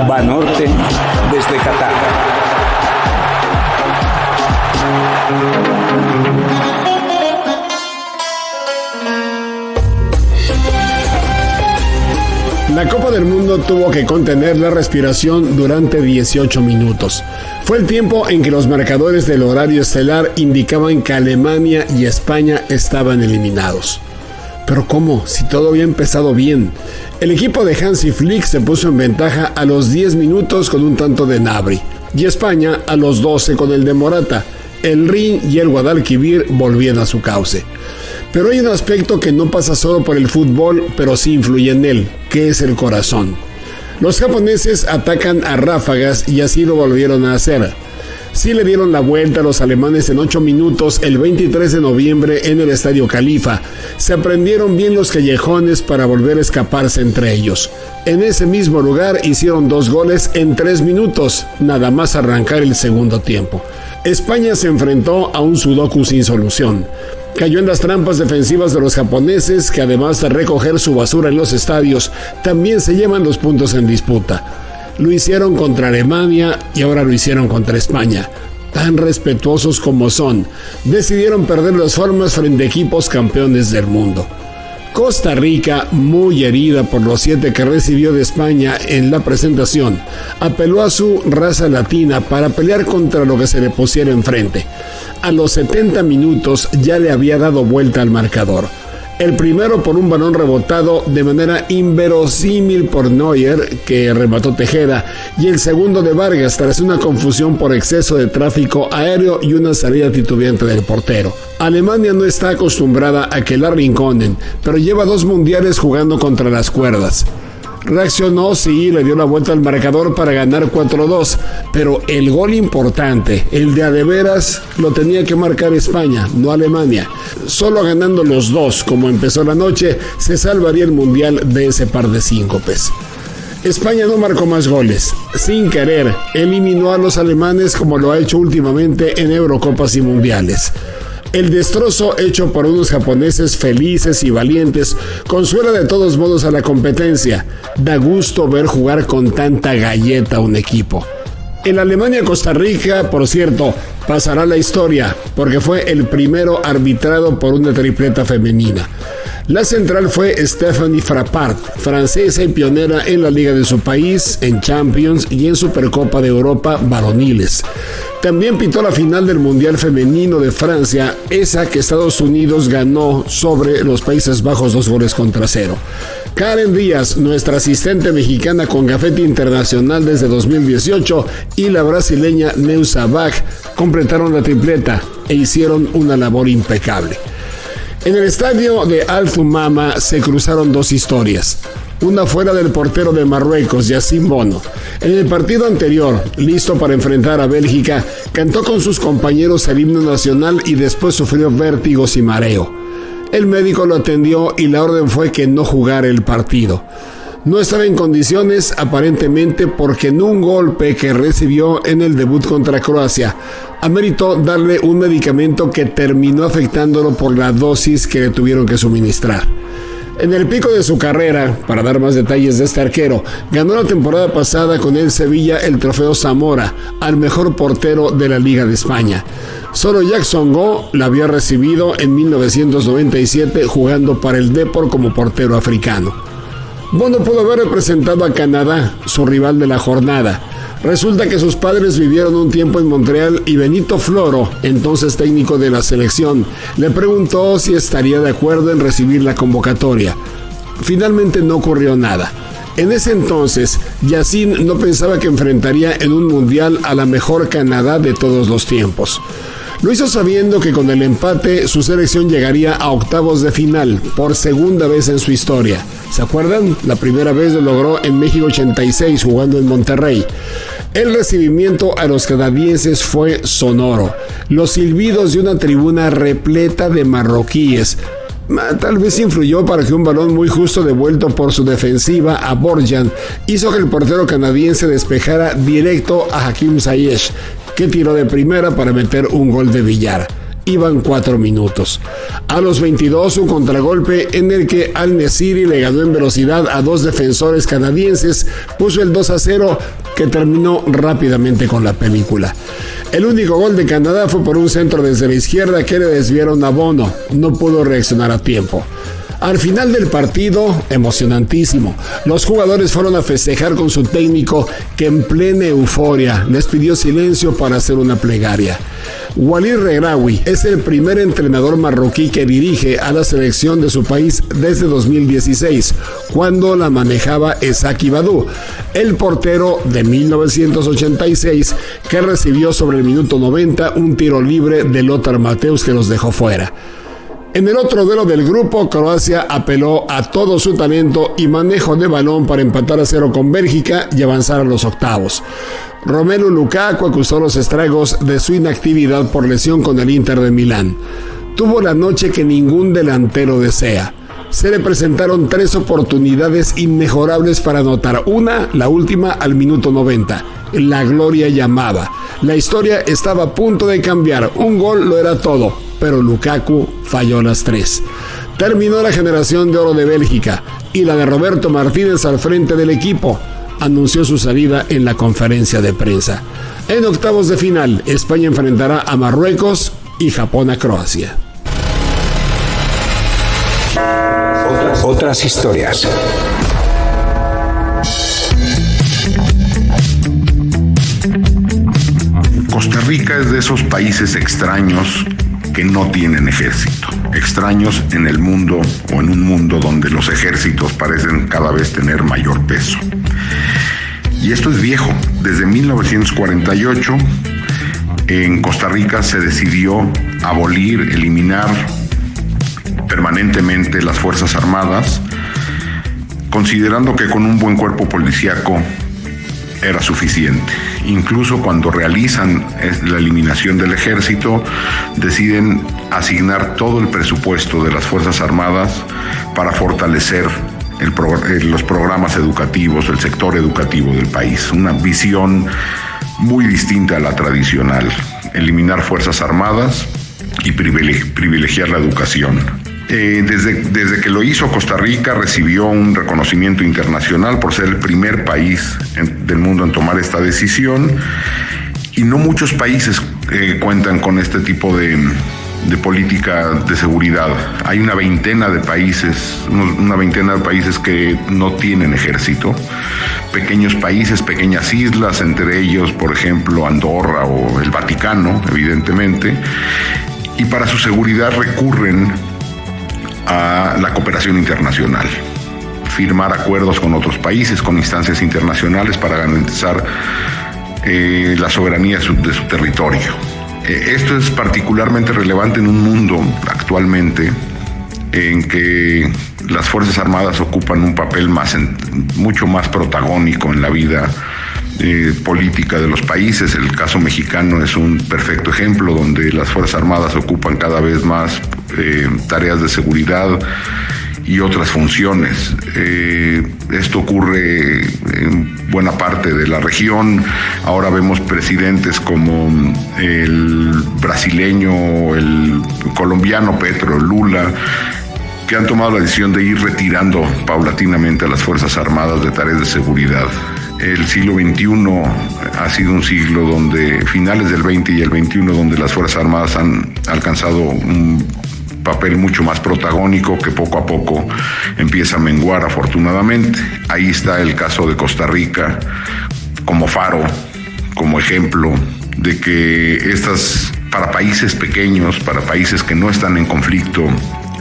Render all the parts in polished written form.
Banorte desde Qatar. La Copa del Mundo tuvo que contener la respiración durante 18 minutos. Fue el tiempo en que los marcadores del horario estelar indicaban que Alemania y España estaban eliminados. Pero ¿cómo? Si todo había empezado bien. El equipo de Hansi Flick se puso en ventaja a los 10 minutos con un tanto de Gnabry, y España a los 12 con el de Morata. El Rin y el Guadalquivir volvían a su cauce. Pero hay un aspecto que no pasa solo por el fútbol, pero sí influye en él, que es el corazón. Los japoneses atacan a ráfagas y así lo volvieron a hacer. Sí le dieron la vuelta a los alemanes en 8 minutos el 23 de noviembre en el Estadio Califa. Se aprendieron bien los callejones para volver a escaparse entre ellos. En ese mismo lugar hicieron 2 goles en 3 minutos, nada más arrancar el segundo tiempo. España se enfrentó a un sudoku sin solución. Cayó en las trampas defensivas de los japoneses, que además de recoger su basura en los estadios, también se llevan los puntos en disputa. Lo hicieron contra Alemania y ahora lo hicieron contra España. Tan respetuosos como son, decidieron perder las formas frente a equipos campeones del mundo. Costa Rica, muy herida por los 7 que recibió de España en la presentación, apeló a su raza latina para pelear contra lo que se le pusiera enfrente. A los 70 minutos ya le había dado vuelta al marcador. El primero por un balón rebotado de manera inverosímil por Neuer, que remató Tejeda, y el segundo de Vargas tras una confusión por exceso de tráfico aéreo y una salida titubeante del portero. Alemania no está acostumbrada a que la arrinconen, pero lleva 2 mundiales jugando contra las cuerdas. Reaccionó, sí, le dio la vuelta al marcador para ganar 4-2, pero el gol importante, el de a de veras, lo tenía que marcar España, no Alemania. Solo ganando los 2, como empezó la noche, se salvaría el mundial de ese par de síncopes. España no marcó más goles. Sin querer, eliminó a los alemanes como lo ha hecho últimamente en Eurocopas y Mundiales. El destrozo hecho por unos japoneses felices y valientes consuela de todos modos a la competencia. Da gusto ver jugar con tanta galleta a un equipo. En Alemania-Costa Rica, por cierto, pasará la historia, porque fue el primero arbitrado por una tripleta femenina. La central fue Stephanie Frappart, francesa y pionera en la liga de su país, en Champions y en Supercopa de Europa varoniles. También pitó la final del Mundial Femenino de Francia, esa que Estados Unidos ganó sobre los Países Bajos 2-0. Karen Díaz, nuestra asistente mexicana con gafete internacional desde 2018, y la brasileña Neuza Bach completaron la tripleta e hicieron una labor impecable. En el estadio de Al Thumama se cruzaron 2 historias. Una fuera del portero de Marruecos, Yacine Bono. En el partido anterior, listo para enfrentar a Bélgica, cantó con sus compañeros el himno nacional y después sufrió vértigos y mareo. El médico lo atendió y la orden fue que no jugara el partido. No estaba en condiciones, aparentemente, porque en un golpe que recibió en el debut contra Croacia, ameritó darle un medicamento que terminó afectándolo por la dosis que le tuvieron que suministrar. En el pico de su carrera, para dar más detalles de este arquero, ganó la temporada pasada con el Sevilla el trofeo Zamora al mejor portero de la Liga de España. Solo Jackson Go la había recibido en 1997 jugando para el Depor como portero africano. Bono pudo haber representado a Canadá, su rival de la jornada. Resulta que sus padres vivieron un tiempo en Montreal y Benito Floro, entonces técnico de la selección, le preguntó si estaría de acuerdo en recibir la convocatoria. Finalmente no ocurrió nada. En ese entonces, Yacine no pensaba que enfrentaría en un mundial a la mejor Canadá de todos los tiempos. Lo hizo sabiendo que con el empate su selección llegaría a octavos de final por segunda vez en su historia. ¿Se acuerdan? La primera vez lo logró en México 86 jugando en Monterrey. El recibimiento a los canadienses fue sonoro. Los silbidos de una tribuna repleta de marroquíes tal vez influyó para que un balón muy justo devuelto por su defensiva a Borjan hizo que el portero canadiense despejara directo a Hakim Ziyech, que tiró de primera para meter un gol de billar. Iban 4 minutos. A los 22, un contragolpe en el que Al-Nesyri le ganó en velocidad a 2 defensores canadienses, puso el 2-0 que terminó rápidamente con la película. El único gol de Canadá fue por un centro desde la izquierda que le desviaron a Bono. No pudo reaccionar a tiempo. Al final del partido, emocionantísimo, los jugadores fueron a festejar con su técnico que en plena euforia les pidió silencio para hacer una plegaria. Walid Regraoui es el primer entrenador marroquí que dirige a la selección de su país desde 2016, cuando la manejaba Esaki Badou, el portero de 1986 que recibió sobre el minuto 90 un tiro libre de Lothar Matthäus que los dejó fuera. En el otro duelo del grupo, Croacia apeló a todo su talento y manejo de balón para empatar a 0 con Bélgica y avanzar a los octavos. Romelu Lukaku acusó los estragos de su inactividad por lesión con el Inter de Milán. Tuvo la noche que ningún delantero desea. Se le presentaron 3 oportunidades inmejorables para anotar. Una, la última, al minuto 90. La gloria llamaba. La historia estaba a punto de cambiar. Un gol lo era todo, pero Lukaku falló las 3. Terminó la generación de oro de Bélgica y la de Roberto Martínez al frente del equipo. Anunció su salida en la conferencia de prensa. En octavos de final, España enfrentará a Marruecos y Japón a Croacia. Otras historias. Costa Rica es de esos países extraños que no tienen ejército. Extraños en el mundo o en un mundo donde los ejércitos parecen cada vez tener mayor peso. Y esto es viejo. Desde 1948 en Costa Rica se decidió abolir, eliminar permanentemente las Fuerzas Armadas, considerando que con un buen cuerpo policíaco era suficiente. Incluso cuando realizan la eliminación del ejército, deciden asignar todo el presupuesto de las Fuerzas Armadas para fortalecer los programas educativos, el sector educativo del país. Una visión muy distinta a la tradicional. Eliminar Fuerzas Armadas y privilegiar la educación. Desde que lo hizo, Costa Rica recibió un reconocimiento internacional por ser el primer país del mundo en tomar esta decisión, y no muchos países cuentan con este tipo de política de seguridad. Hay una veintena de países que no tienen ejército, pequeños países, pequeñas islas, entre ellos, por ejemplo, Andorra o el Vaticano, evidentemente, y para su seguridad recurren a la cooperación internacional, firmar acuerdos con otros países, con instancias internacionales para garantizar la soberanía de su territorio. Esto es particularmente relevante en un mundo actualmente en que las Fuerzas Armadas ocupan un papel mucho más protagónico en la vida política de los países. El caso mexicano es un perfecto ejemplo, donde las Fuerzas Armadas ocupan cada vez más tareas de seguridad y otras funciones. Esto ocurre en buena parte de la región. Ahora vemos presidentes como el brasileño, el colombiano Petro, Lula, que han tomado la decisión de ir retirando paulatinamente a las Fuerzas Armadas de tareas de seguridad. El siglo XXI ha sido un siglo donde, finales del XX y el XXI, donde las Fuerzas Armadas han alcanzado un papel mucho más protagónico que poco a poco empieza a menguar, afortunadamente. Ahí está el caso de Costa Rica como faro, como ejemplo de que para países pequeños, para países que no están en conflicto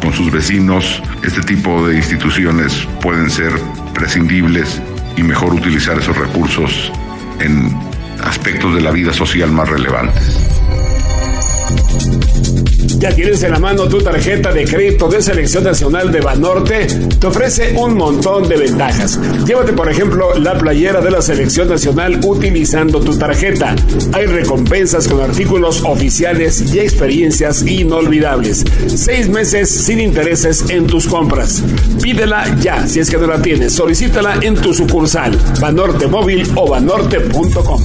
con sus vecinos, este tipo de instituciones pueden ser prescindibles y mejor utilizar esos recursos en aspectos de la vida social más relevantes. ¿Ya tienes en la mano tu tarjeta de crédito de Selección Nacional de Banorte? Te ofrece un montón de ventajas. Llévate, por ejemplo, la playera de la Selección Nacional utilizando tu tarjeta. Hay recompensas con artículos oficiales y experiencias inolvidables. 6 meses sin intereses en tus compras. Pídela ya, si es que no la tienes. Solicítala en tu sucursal, Banorte Móvil o banorte.com.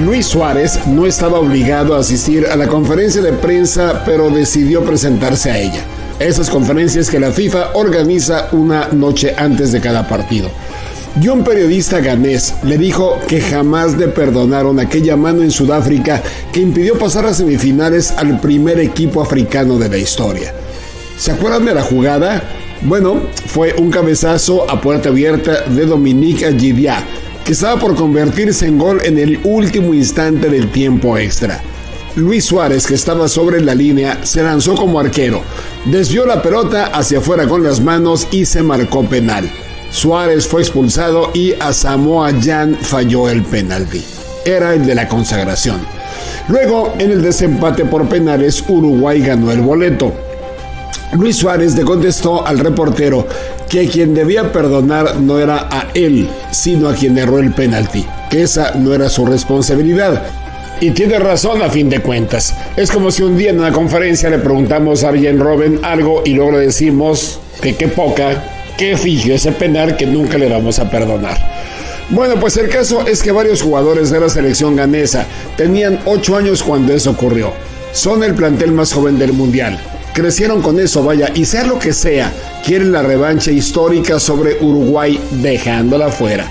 Luis Suárez no estaba obligado a asistir a la conferencia de prensa, pero decidió presentarse a ella. Esas conferencias que la FIFA organiza una noche antes de cada partido. Y un periodista ganés le dijo que jamás le perdonaron aquella mano en Sudáfrica que impidió pasar a semifinales al primer equipo africano de la historia. ¿Se acuerdan de la jugada? Bueno, fue un cabezazo a puerta abierta de Dominique Gidia, que estaba por convertirse en gol en el último instante del tiempo extra. Luis Suárez, que estaba sobre la línea, se lanzó como arquero, desvió la pelota hacia afuera con las manos y se marcó penal. Suárez fue expulsado y Asamoah Gyan falló el penalti. Era el de la consagración. Luego, en el desempate por penales, Uruguay ganó el boleto. Luis Suárez le contestó al reportero que quien debía perdonar no era a él, sino a quien erró el penalti, que esa no era su responsabilidad. Y tiene razón a fin de cuentas. Es como si un día en una conferencia le preguntamos a Arjen Robben algo y luego le decimos que qué poca, que fingió ese penal que nunca le vamos a perdonar. Bueno, pues el caso es que varios jugadores de la selección ganesa tenían 8 años cuando eso ocurrió. Son el plantel más joven del mundial. Crecieron con eso, vaya, y sea lo que sea, quieren la revancha histórica sobre Uruguay dejándola fuera.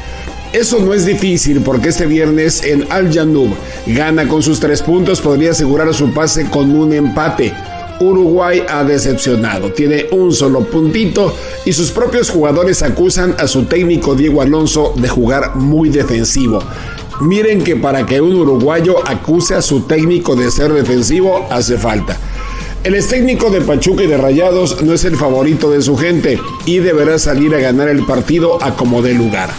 Eso no es difícil porque este viernes en Al Janoub gana con sus 3 puntos, podría asegurar su pase con un empate. Uruguay ha decepcionado, tiene un solo puntito y sus propios jugadores acusan a su técnico Diego Alonso de jugar muy defensivo. Miren que para que un uruguayo acuse a su técnico de ser defensivo hace falta. El ex técnico de Pachuca y de Rayados no es el favorito de su gente y deberá salir a ganar el partido a como dé lugar.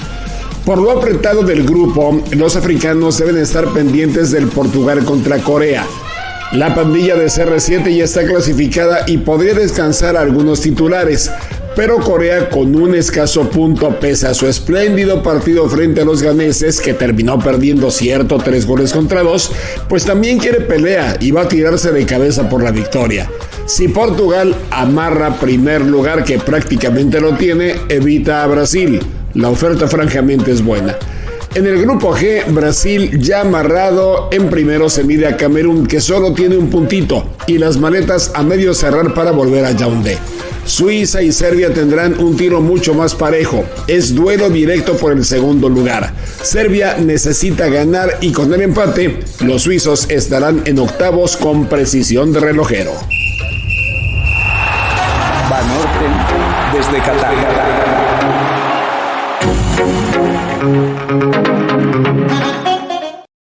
Por lo apretado del grupo, los africanos deben estar pendientes del Portugal contra Corea. La pandilla de CR7 ya está clasificada y podría descansar a algunos titulares, pero Corea con un escaso punto pese a su espléndido partido frente a los ganeses, que terminó perdiendo 3-2, pues también quiere pelea y va a tirarse de cabeza por la victoria. Si Portugal amarra primer lugar, que prácticamente lo tiene, evita a Brasil. La oferta francamente es buena. En el grupo G, Brasil ya amarrado en primero se mide a Camerún, que solo tiene un puntito, y las maletas a medio cerrar para volver a Yaoundé. Suiza y Serbia tendrán un tiro mucho más parejo. Es duelo directo por el segundo lugar. Serbia necesita ganar y con el empate, los suizos estarán en octavos con precisión de relojero. Van Orten desde Qatar.